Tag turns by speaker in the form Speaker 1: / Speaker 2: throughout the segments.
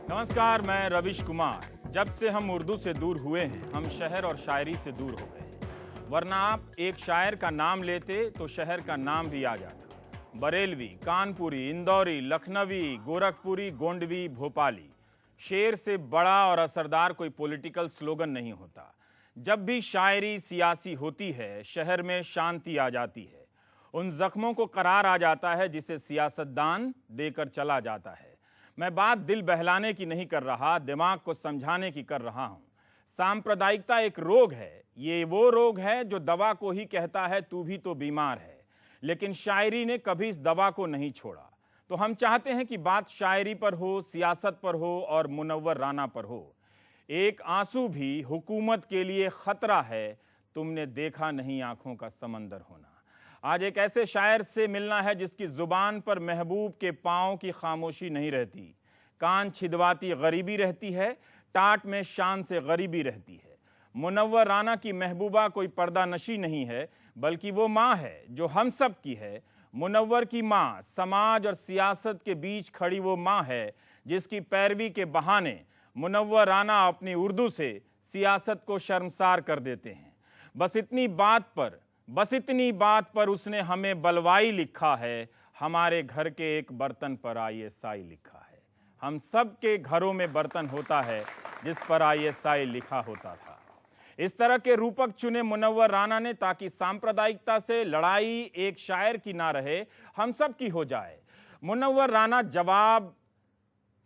Speaker 1: नमस्कार, मैं रविश कुमार। जब से हम उर्दू से दूर हुए हैं, हम शहर और शायरी से दूर हो गए हैं। वरना आप एक शायर का नाम लेते तो शहर का नाम भी आ जाता। बरेलवी, कानपुरी, इंदौरी, लखनवी, गोरखपुरी, गोंडवी, भोपाली। शेर से बड़ा और असरदार कोई पॉलिटिकल स्लोगन नहीं होता। जब भी शायरी सियासी होती है, शहर में शांति आ जाती है। उन जख्मों को करार आ जाता है जिसे सियासतदान देकर चला जाता है। मैं बात दिल बहलाने की नहीं कर रहा, दिमाग को समझाने की कर रहा हूं। सांप्रदायिकता एक रोग है। ये वो रोग है जो दवा को ही कहता है तू भी तो बीमार है। लेकिन शायरी ने कभी इस दवा को नहीं छोड़ा। तो हम चाहते हैं कि बात शायरी पर हो, सियासत पर हो और मुनव्वर राना पर हो। एक आंसू भी हुकूमत के लिए खतरा है, तुमने देखा नहीं आंखों का समंदर होना। आज एक ऐसे शायर से मिलना है जिसकी जुबान पर महबूब के पांव की खामोशी नहीं रहती, कान छिदवाती गरीबी रहती है, टाट में शान से गरीबी रहती है। मुनव्वर राना की महबूबा कोई पर्दा नशी नहीं है, बल्कि वो माँ है जो हम सब की है। मुनव्वर की माँ समाज और सियासत के बीच खड़ी वो माँ है जिसकी पैरवी के बहाने मुनव्वर राना अपनी उर्दू से सियासत को शर्मसार कर देते हैं। बस इतनी बात पर उसने हमें बलवाई लिखा है। हमारे घर के एक बर्तन पर ISI लिखा है। हम सब के घरों में बर्तन होता है जिस पर ISI लिखा होता था। इस तरह के रूपक चुने मुनव्वर राना ने ताकि सांप्रदायिकता से लड़ाई एक शायर की ना रहे, हम सब की हो जाए। मुनव्वर राना जवाब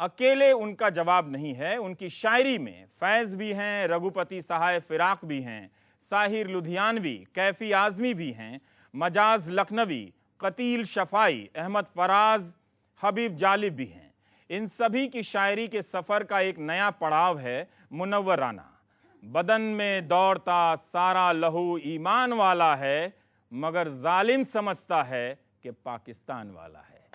Speaker 1: अकेले उनका जवाब नहीं है। उनकी शायरी में फैज भी हैं, रघुपति सहाय फिराक भी हैं, साहिर लुधियानवी, कैफी आजमी भी हैं, मजाज लखनवी, कतील शफाई, अहमद फराज, हबीब जालिब भी हैं। इन सभी की शायरी के सफर का एक नया पड़ाव है मुनव्वर राना। बदन में दौड़ता सारा लहू ईमान वाला है, मगर जालिम समझता है कि पाकिस्तान वाला है।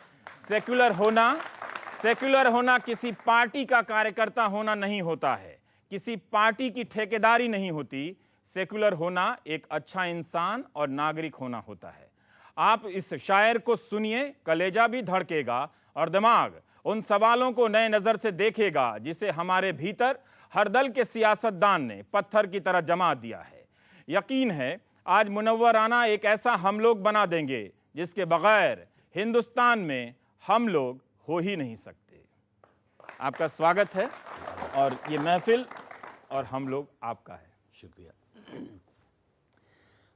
Speaker 1: सेक्युलर होना किसी पार्टी का कार्यकर्ता होना नहीं होता है, किसी पार्टी की ठेकेदारी नहीं होती। सेक्युलर होना एक अच्छा इंसान और नागरिक होना होता है। आप इस शायर को सुनिए, कलेजा भी धड़केगा और दिमाग उन सवालों को नए नजर से देखेगा जिसे हमारे भीतर हर दल के सियासतदान ने पत्थर की तरह जमा दिया है। यकीन है आज मुनव्वर राना एक ऐसा हम लोग बना देंगे जिसके बगैर हिंदुस्तान में हम लोग हो ही नहीं सकते। आपका स्वागत है और ये महफिल और हम लोग आपका है।
Speaker 2: शुक्रिया।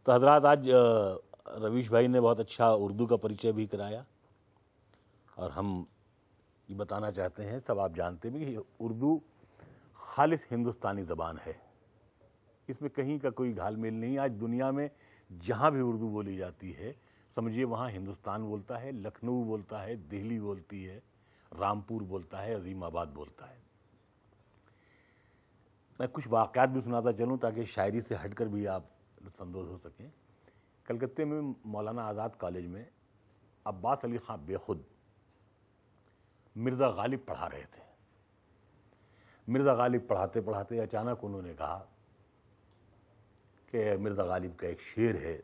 Speaker 2: तो हजरात, आज रवीश भाई ने बहुत अच्छा उर्दू का परिचय भी कराया और हम ये बताना चाहते हैं, सब आप जानते भी, कि उर्दू खालिस हिंदुस्तानी ज़बान है। इसमें कहीं का कोई घालमेल नहीं। आज दुनिया में जहाँ भी उर्दू बोली जाती है, समझिए वहाँ हिंदुस्तान बोलता है, लखनऊ बोलता है, दिल्ली बोलती है, रामपुर बोलता है, अजीमाबाद बोलता है। मैं कुछ वाक़यात भी सुनाता चलूँ ताकि शायरी से हटकर भी आप लुत्फ़अंदोज़ हो सकें। कलकत्ते में मौलाना आज़ाद कॉलेज में अब्बास अली ख़ां बेखुद मिर्ज़ा गालिब पढ़ा रहे थे। मिर्ज़ा गालिब पढ़ाते पढ़ाते अचानक उन्होंने कहा कि मिर्ज़ा गालिब का एक शेर है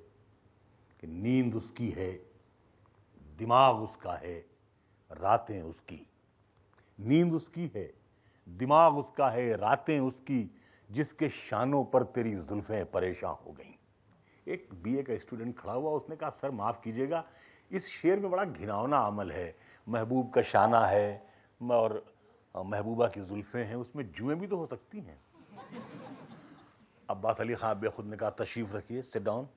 Speaker 2: कि नींद उसकी है, दिमाग उसका है, रातें उसकी। नींद उसकी है, दिमाग उसका है, रातें उसकी, जिसके शानों पर तेरी जुल्फें परेशान हो गईं। एक BA का स्टूडेंट खड़ा हुआ, उसने कहा सर माफ़ कीजिएगा, इस शेर में बड़ा घिनौना अमल है। महबूब का शाना है और महबूबा की जुल्फें हैं, उसमें जुएं भी तो हो सकती हैं। अब्बास अली ख़ां बेखुद ने कहा तशरीफ़ रखिए, सिट डाउन,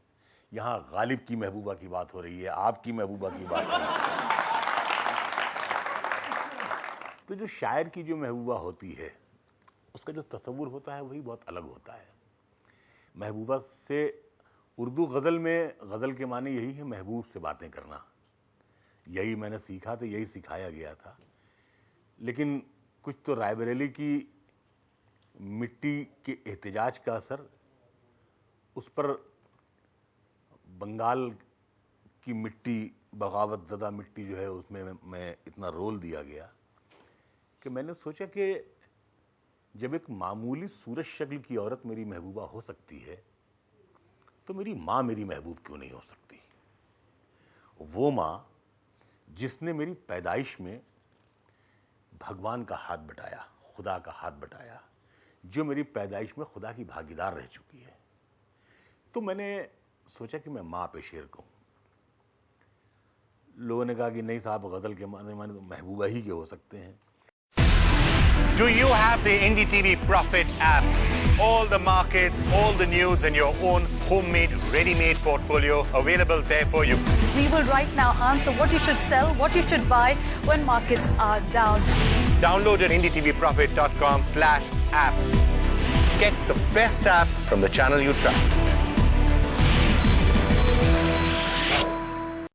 Speaker 2: यहाँ गालिब की महबूबा की बात हो रही है, आपकी महबूबा की बात नहीं। तो जो शायर की जो महबूबा होती है, उसका जो तसव्वुर होता है वही बहुत अलग होता है। महबूबा से उर्दू गज़ल में, गज़ल के माने यही है महबूब से बातें करना। यही मैंने सीखा था, यही सिखाया गया था। लेकिन कुछ तो रायबरेली की मिट्टी के एहतिजाज का असर, उस पर बंगाल की मिट्टी, बगावत ज़दा मिट्टी जो है, उसमें मैं इतना रोल दिया गया कि मैंने सोचा कि जब एक मामूली सूरज शक्ल की औरत मेरी महबूबा हो सकती है, तो मेरी माँ मेरी महबूब क्यों नहीं हो सकती। वो माँ जिसने मेरी पैदाइश में भगवान का हाथ बटाया, खुदा का हाथ बटाया, जो मेरी पैदाइश में खुदा की भागीदार रह चुकी है। तो मैंने सोचा कि मैं माँ पे शेर कहूँ। लोगों ने कहा कि नहीं साहब, गजल के माने तो महबूबा ही के हो सकते हैं।
Speaker 3: Do you have the NDTV Profit app? All the markets, all the news and your own homemade, ready-made portfolio available there for you.
Speaker 4: We will right now answer what you should sell, what you should buy when markets are down.
Speaker 3: Download at ndtvprofit.com/apps. Get the best app from the channel you trust.